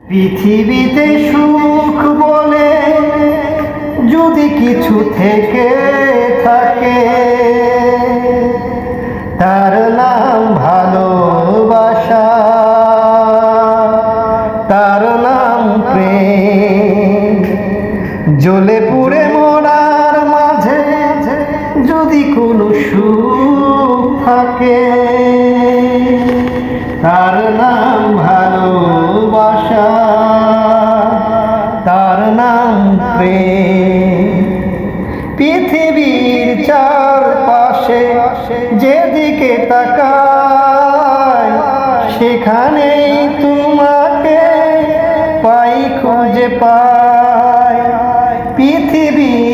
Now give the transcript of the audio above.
পৃথিবীতে সুখ বলে যদি কিছু থেকে থাকে, তার নাম ভালোবাসা, তার নাম প্রেম। জ্বলে পুড়ে মরার মাঝে যদি কোনো সুখ থাকে, তার নাম ভালোবাসা, তার নাম প্রেম। পৃথিবীর চারপাশে যেদিকে তাকাই, সেখানেই তোমাকে পাই, খুঁজে পাই। পৃথিবীর